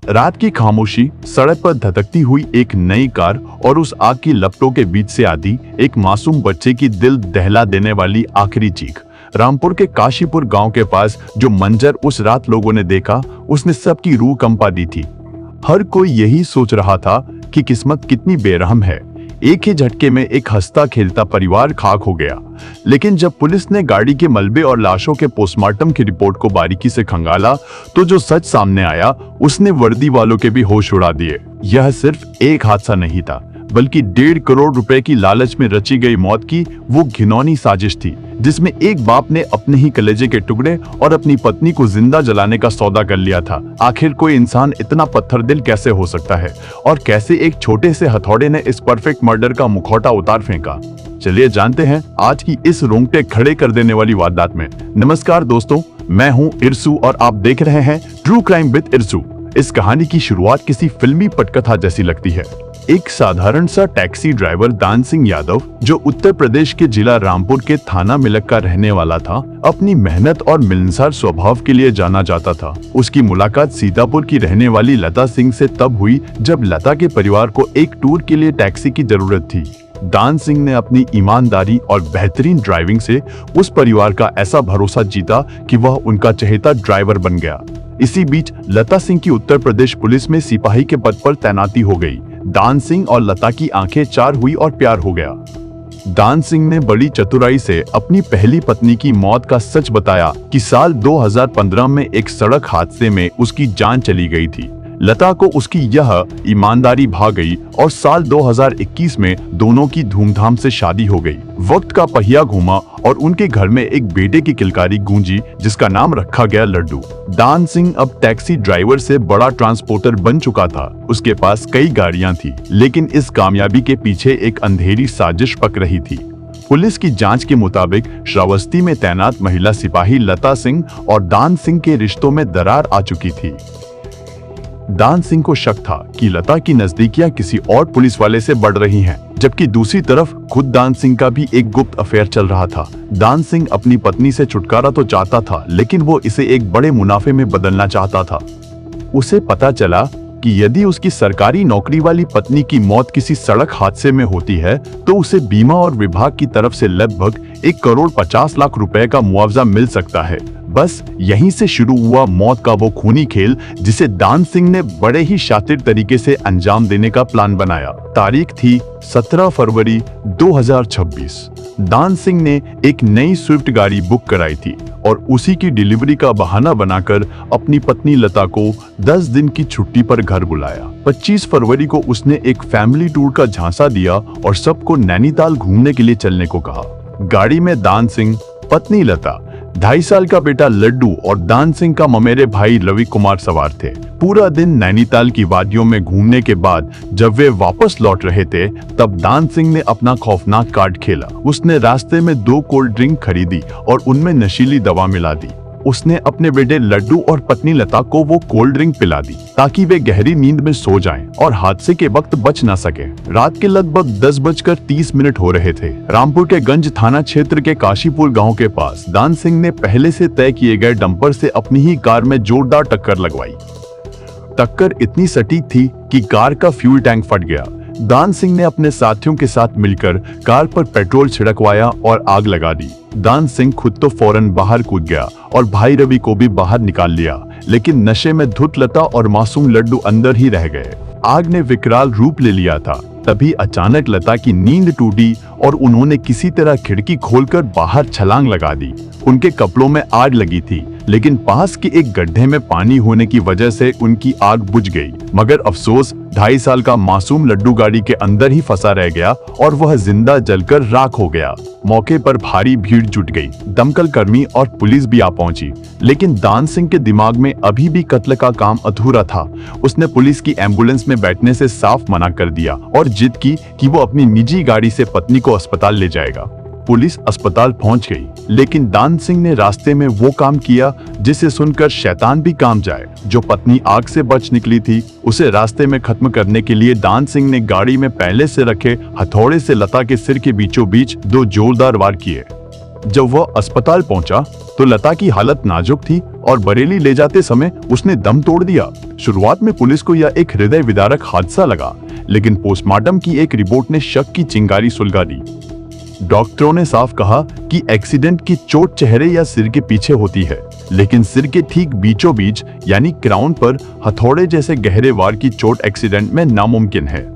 रात की खामोशी, सड़क पर धधकती हुई एक नई कार और उस आग की लपटों के बीच से आती एक मासूम बच्चे की दिल दहला देने वाली आखिरी चीख। रामपुर के काशीपुर गांव के पास जो मंजर उस रात लोगों ने देखा, उसने सबकी रूह कंपा दी थी। हर कोई यही सोच रहा था कि किस्मत कितनी बेरहम है। एक ही झटके में एक हंसता खेलता परिवार खाक हो गया। लेकिन जब पुलिस ने गाड़ी के मलबे और लाशों के पोस्टमार्टम की रिपोर्ट को बारीकी से खंगाला, तो जो सच सामने आया उसने वर्दी वालों के भी होश उड़ा दिए। यह सिर्फ एक हादसा नहीं था, बल्कि 1.5 करोड़ रुपए की लालच में रची गई मौत की वो घिनौनी साजिश थी, जिसमें एक बाप ने अपने ही कलेजे के टुकड़े और अपनी पत्नी को जिंदा जलाने का सौदा कर लिया था। आखिर कोई इंसान इतना पत्थर दिल कैसे हो सकता है, और कैसे एक छोटे से हथौड़े ने इस परफेक्ट मर्डर का मुखौटा उतार फेंका। चलिए जानते हैं आज की इस रोंगटे खड़े कर देने वाली वारदात में। नमस्कार दोस्तों, मैं हूं इरसू और आप देख रहे हैं ट्रू क्राइम विद इरसू। इस कहानी की शुरुआत किसी फिल्मी पटकथा जैसी लगती है। एक साधारण सा टैक्सी ड्राइवर दान सिंह यादव, जो उत्तर प्रदेश के जिला रामपुर के थाना मिलक का रहने वाला था, अपनी मेहनत और मिलनसार स्वभाव के लिए जाना जाता था। उसकी मुलाकात सीतापुर की रहने वाली लता सिंह से तब हुई जब लता के परिवार को एक टूर के लिए टैक्सी की जरूरत थी। दान सिंह ने अपनी ईमानदारी और बेहतरीन ड्राइविंग से उस परिवार का ऐसा भरोसा जीता कि वह उनका चहेता ड्राइवर बन गया। इसी बीच लता सिंह की उत्तर प्रदेश पुलिस में सिपाही के पद पर तैनाती हो गई। दान सिंह और लता की आंखें चार हुई और प्यार हो गया। दान सिंह ने बड़ी चतुराई से अपनी पहली पत्नी की मौत का सच बताया कि साल 2015 में एक सड़क हादसे में उसकी जान चली गई थी। लता को उसकी यह ईमानदारी भा गई और साल 2021 में दोनों की धूमधाम से शादी हो गई। वक्त का पहिया घूमा और उनके घर में एक बेटे की किलकारी गूंजी, जिसका नाम रखा गया लड्डू। दान सिंह अब टैक्सी ड्राइवर से बड़ा ट्रांसपोर्टर बन चुका था। उसके पास कई गाड़ियां थी, लेकिन इस कामयाबी के पीछे एक अंधेरी साजिश पक रही थी। पुलिस की जांच के मुताबिक श्रावस्ती में तैनात महिला सिपाही लता सिंह और दान सिंह के रिश्तों में दरार आ चुकी थी। दान सिंह को शक था कि लता की नजदीकियां किसी और पुलिस वाले से बढ़ रही हैं, जबकि दूसरी तरफ खुद दान सिंह का भी एक गुप्त अफेयर चल रहा था। दान सिंह अपनी पत्नी से छुटकारा तो चाहता था, लेकिन वो इसे एक बड़े मुनाफे में बदलना चाहता था। उसे पता चला कि यदि उसकी सरकारी नौकरी वाली पत्नी की मौत किसी सड़क हादसे में होती है, तो उसे बीमा और विभाग की तरफ से लगभग 1 करोड़ 50 लाख रुपए का मुआवजा मिल सकता है। बस यहीं से शुरू हुआ मौत का वो खूनी खेल, जिसे दान सिंह ने बड़े ही शातिर तरीके से अंजाम देने का प्लान बनाया। तारीख थी 17 फरवरी 2026। दान सिंह ने एक नई स्विफ्ट गाड़ी बुक कराई थी और उसी की डिलीवरी का बहाना बनाकर अपनी पत्नी लता को 10 दिन की छुट्टी पर घर बुलाया। 25 फरवरी को उसने एक फैमिली टूर का झांसा दिया और सबको नैनीताल घूमने के लिए चलने को कहा। गाड़ी में दान सिंह, पत्नी लता, 2.5 साल का बेटा लड्डू और दान सिंह का ममेरे भाई रवि कुमार सवार थे। पूरा दिन नैनीताल की वादियों में घूमने के बाद जब वे वापस लौट रहे थे, तब दान सिंह ने अपना खौफनाक कार्ड खेला। उसने रास्ते में 2 कोल्ड ड्रिंक खरीदी और उनमें नशीली दवा मिला दी। उसने अपने बेटे लड्डू और पत्नी लता को वो कोल्ड ड्रिंक पिला दी ताकि वे गहरी नींद में सो जाएं और हादसे के वक्त बच न सके। रात के लगभग 10:30 हो रहे थे। रामपुर के गंज थाना क्षेत्र के काशीपुर गांव के पास दान सिंह ने पहले से तय किए गए डंपर से अपनी ही कार में जोरदार टक्कर लगवाई। टक्कर इतनी सटीक थी कि कार का फ्यूल टैंक फट गया। दान सिंह ने अपने साथियों के साथ मिलकर कार पर पेट्रोल छिड़कवाया और आग लगा दी। दान सिंह खुद तो फौरन बाहर कूद गया और भाई रवि को भी बाहर निकाल लिया, लेकिन नशे में धुत लता और मासूम लड्डू अंदर ही रह गए। आग ने विकराल रूप ले लिया था। तभी अचानक लता की नींद टूटी और उन्होंने किसी तरह खिड़की खोलकर बाहर छलांग लगा दी। उनके कपड़ों में आग लगी थी, लेकिन पास के एक गड्ढे में पानी होने की वजह से उनकी आग बुझ गई। मगर अफसोस, 2.5 साल का मासूम लड्डू गाड़ी के अंदर ही फंसा रह गया और वह जिंदा जलकर राख हो गया। मौके पर भारी भीड़ जुट गई। दमकल कर्मी और पुलिस भी आ पहुंची, लेकिन दान सिंह के दिमाग में अभी भी कत्ल का काम अधूरा था। उसने पुलिस की एम्बुलेंस में बैठने से साफ मना कर दिया और जिद की कि वो अपनी निजी गाड़ी से पत्नी को अस्पताल ले जाएगा। पुलिस अस्पताल पहुंच गई, लेकिन दान सिंह ने रास्ते में वो काम किया जिसे सुनकर शैतान भी काम जाए। जो पत्नी आग से बच निकली थी, उसे रास्ते में खत्म करने के लिए दान सिंह ने गाड़ी में पहले से रखे हथौड़े से लता के सिर के बीचों बीच 2 जोरदार वार किए। जब वह अस्पताल पहुंचा तो लता की हालत नाजुक थी और बरेली ले जाते समय उसने दम तोड़ दिया। शुरुआत में पुलिस को यह एक हृदय विदारक हादसा लगा, लेकिन पोस्टमार्टम की एक रिपोर्ट ने शक की चिंगारी सुलगा दी। डॉक्टरों ने साफ कहा कि एक्सीडेंट की चोट चेहरे या सिर के पीछे होती है, लेकिन सिर के ठीक बीचों बीच यानी क्राउन पर हथौड़े जैसे गहरे वार की चोट एक्सीडेंट में नामुमकिन है।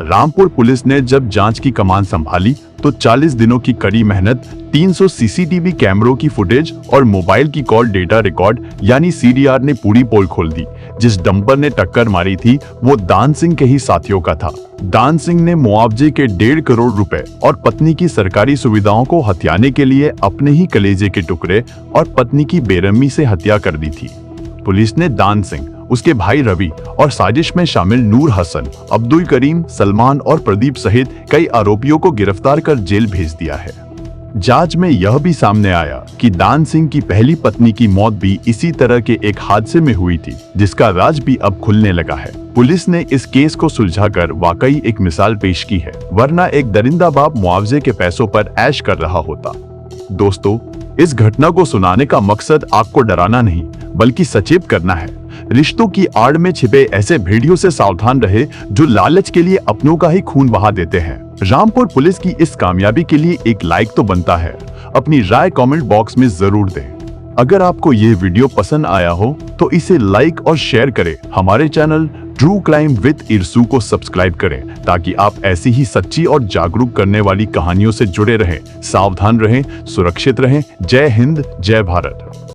रामपुर पुलिस ने जब जांच की कमान संभाली तो 40 दिनों की कड़ी मेहनत, 300 सीसीटीवी कैमरों की फुटेज और मोबाइल की कॉल डेटा रिकॉर्ड यानी सीडीआर ने पूरी पोल खोल दी। जिस डंपर ने टक्कर मारी थी वो दान सिंह के ही साथियों का था। दान सिंह ने मुआवजे के 1.5 करोड़ रुपए और पत्नी की सरकारी सुविधाओं को हथियाने के लिए अपने ही कलेजे के टुकड़े और पत्नी की बेरहमी से हत्या कर दी थी। पुलिस ने दान सिंह, उसके भाई रवि और साजिश में शामिल नूर हसन, अब्दुल करीम, सलमान और प्रदीप सहित कई आरोपियों को गिरफ्तार कर जेल भेज दिया है। जांच में यह भी सामने आया कि दान सिंह की पहली पत्नी की मौत भी इसी तरह के एक हादसे में हुई थी, जिसका राज भी अब खुलने लगा है। पुलिस ने इस केस को सुलझाकर वाकई एक मिसाल पेश की है, वरना एक दरिंदा बाप मुआवजे के पैसों पर ऐश कर रहा होता। दोस्तों, इस घटना को सुनाने का मकसद आपको डराना नहीं बल्कि सचेत करना है। रिश्तों की आड़ में छिपे ऐसे भेड़ियों से सावधान रहे जो लालच के लिए अपनों का ही खून बहा देते हैं। रामपुर पुलिस की इस कामयाबी के लिए एक लाइक तो बनता है। अपनी राय कमेंट बॉक्स में जरूर दें। अगर आपको ये वीडियो पसंद आया हो तो इसे लाइक और शेयर करें। हमारे चैनल ट्रू क्राइम विद इरसू को सब्सक्राइब करें ताकि आप ऐसी ही सच्ची और जागरूक करने वाली कहानियों से जुड़े रहें। सावधान रहें, सुरक्षित रहें। जय हिंद, जय भारत।